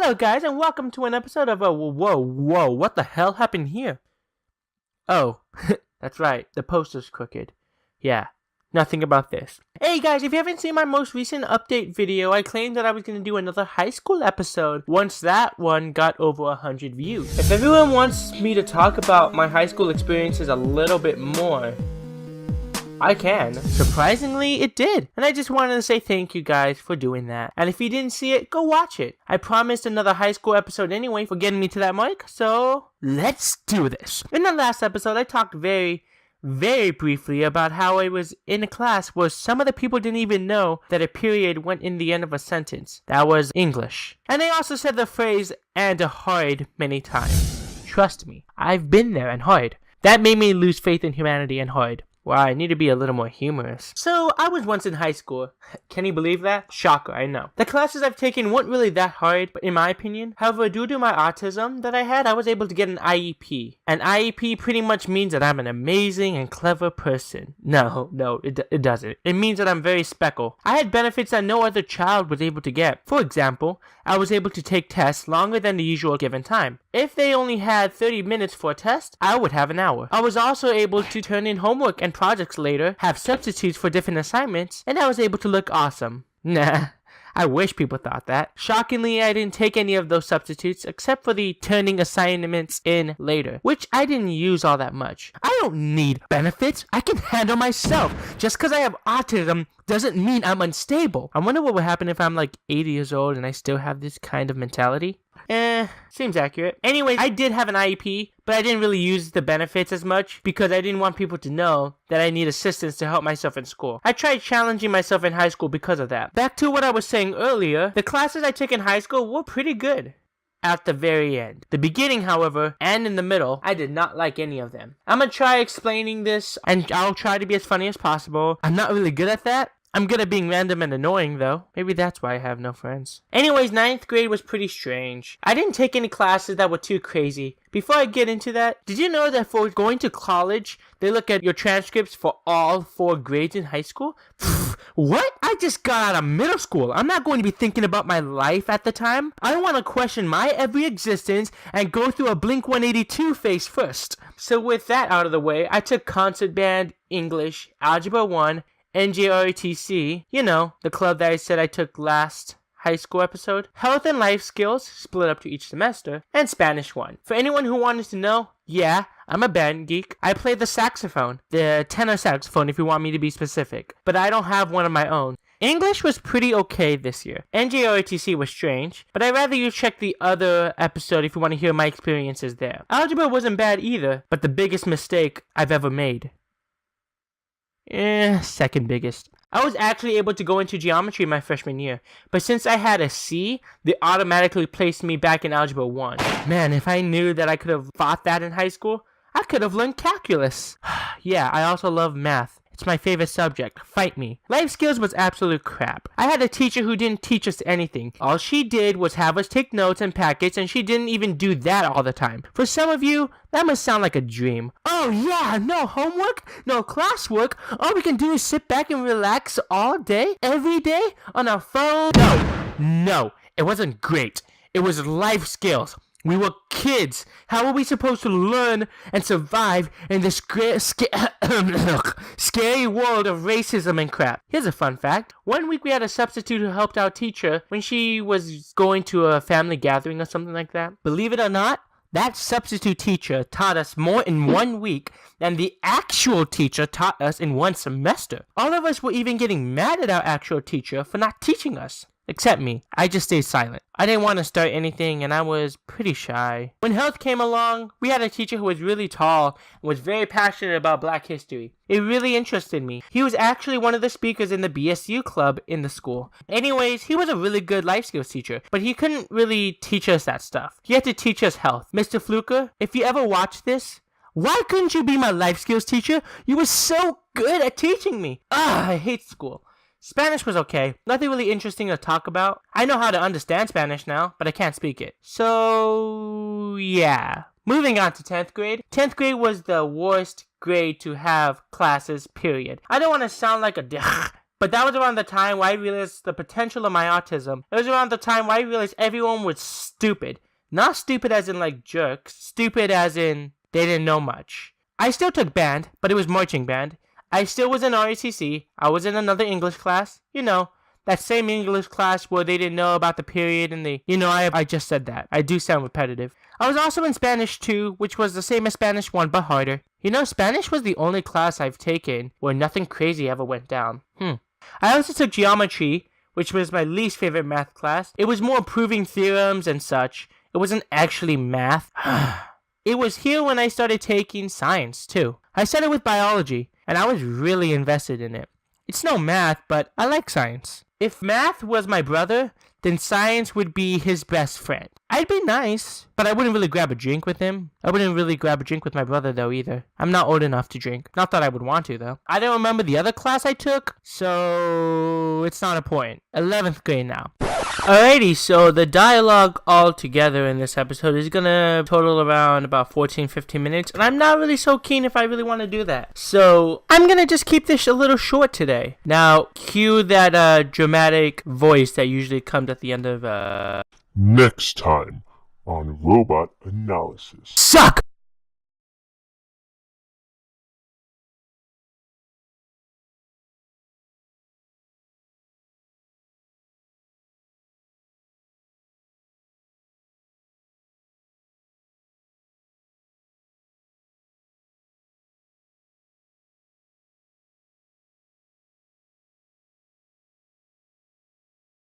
Hello guys and welcome to an episode of Whoa, what the hell happened here? Oh, that's right, the poster's crooked. Yeah, nothing about this. Hey guys, if you haven't seen my most recent update video, I claimed that I was going to do another high school episode once that one got over 100 views. If everyone wants me to talk about my high school experiences a little bit more, I can. Surprisingly, it did. And I just wanted to say thank you guys for doing that. And if you didn't see it, go watch it. I promised another high school episode anyway for getting me to that mic, so let's do this. In the last episode, I talked very briefly about how I was in a class where some of the people didn't even know that a period went in the end of a sentence. That was English. And I also said the phrase "and hard" many times. Trust me, I've been there and hard. That made me lose faith in humanity and hard. Wow, I need to be a little more humorous. So, I was once in high school. Can you believe that? Shocker, I know. The classes I've taken weren't really that hard, but in my opinion. However, due to my autism that I had, I was able to get an IEP. An IEP pretty much means that I'm an amazing and clever person. No, it doesn't. It means that I'm very special. I had benefits that no other child was able to get. For example, I was able to take tests longer than the usual given time. If they only had 30 minutes for a test, I would have an hour. I was also able to turn in homework and projects later, have substitutes for different assignments, and I was able to look awesome. Nah, I wish people thought that. Shockingly, I didn't take any of those substitutes except for the turning assignments in later, which I didn't use all that much. I don't need benefits. I can handle myself. Just because I have autism doesn't mean I'm unstable. I wonder what would happen if I'm like 80 years old and I still have this kind of mentality. Seems accurate. Anyways, I did have an IEP, but I didn't really use the benefits as much because I didn't want people to know that I need assistance to help myself in school. I tried challenging myself in high school because of that. Back to what I was saying earlier, the classes I took in high school were pretty good. At the very end. The beginning, however, and in the middle, I did not like any of them. I'm gonna try explaining this, and I'll try to be as funny as possible. I'm not really good at that. I'm good at being random and annoying, though. Maybe that's why I have no friends. Anyways, 9th grade was pretty strange. I didn't take any classes that were too crazy. Before I get into that, did you know that for going to college, they look at your transcripts for all 4 grades in high school? What? I just got out of middle school. I'm not going to be thinking about my life at the time. I want to question my every existence and go through a Blink-182 phase first. So with that out of the way, I took concert band, English, Algebra 1, RoboRebellion, you know, the club that I said I took last high school episode, health and life skills, split up to each semester, and Spanish 1. For anyone who wanted to know, yeah, I'm a band geek. I play the saxophone, the tenor saxophone if you want me to be specific, but I don't have one of my own. English was pretty okay this year. RoboRichie was strange, but I'd rather you check the other episode if you want to hear my experiences there. Algebra wasn't bad either, but the biggest mistake I've ever made. Second biggest. I was actually able to go into geometry my freshman year, but since I had a C, they automatically placed me back in Algebra 1. Man, if I knew that I could have fought that in high school, I could have learned calculus. Yeah, I also love math. It's my favorite subject. Fight me. Life skills was absolute crap. I had a teacher who didn't teach us anything. All she did was have us take notes and packets, and she didn't even do that all the time. For some of you, that must sound like a dream. Oh yeah, no homework, no classwork. All we can do is sit back and relax all day, every day, on our phone. No, it wasn't great. It was life skills. We were kids. How are we supposed to learn and survive in this scary world of racism and crap? Here's a fun fact. One week we had a substitute who helped our teacher when she was going to a family gathering or something like that. Believe it or not, that substitute teacher taught us more in 1 week than the actual teacher taught us in 1 semester. All of us were even getting mad at our actual teacher for not teaching us. Except me. I just stayed silent. I didn't want to start anything and I was pretty shy. When health came along, we had a teacher who was really tall and was very passionate about Black history. It really interested me. He was actually one of the speakers in the BSU club in the school. Anyways, he was a really good life skills teacher, but he couldn't really teach us that stuff. He had to teach us health. Mr. Fluker, if you ever watch this, why couldn't you be my life skills teacher? You were so good at teaching me. I hate school. Spanish was okay. Nothing really interesting to talk about. I know how to understand Spanish now, but I can't speak it. So, yeah. Moving on to 10th grade. 10th grade was the worst grade to have classes, period. I don't want to sound like a But that was around the time where I realized the potential of my autism. It was around the time where I realized everyone was stupid. Not stupid as in like jerks. Stupid as in they didn't know much. I still took band, but it was marching band. I still was in ROTC. I was in another English class. You know, that same English class where they didn't know about the period and the... You know, I just said that. I do sound repetitive. I was also in Spanish 2, which was the same as Spanish 1, but harder. You know, Spanish was the only class I've taken where nothing crazy ever went down. I also took geometry, which was my least favorite math class. It was more proving theorems and such. It wasn't actually math. It was here when I started taking science, too. I started with biology, and I was really invested in it. It's no math, but I like science. If math was my brother, then science would be his best friend. I'd be nice, but I wouldn't really grab a drink with him. I wouldn't really grab a drink with my brother, though, either. I'm not old enough to drink. Not that I would want to, though. I don't remember the other class I took, so it's not a point. 11th grade now. Alrighty, so the dialogue all together in this episode is gonna total around about 14-15 minutes, and I'm not really so keen if I really want to do that. So I'm gonna just keep this a little short today. Now, cue that dramatic voice that usually comes at the end of Next time on Robot Analysis. Suck!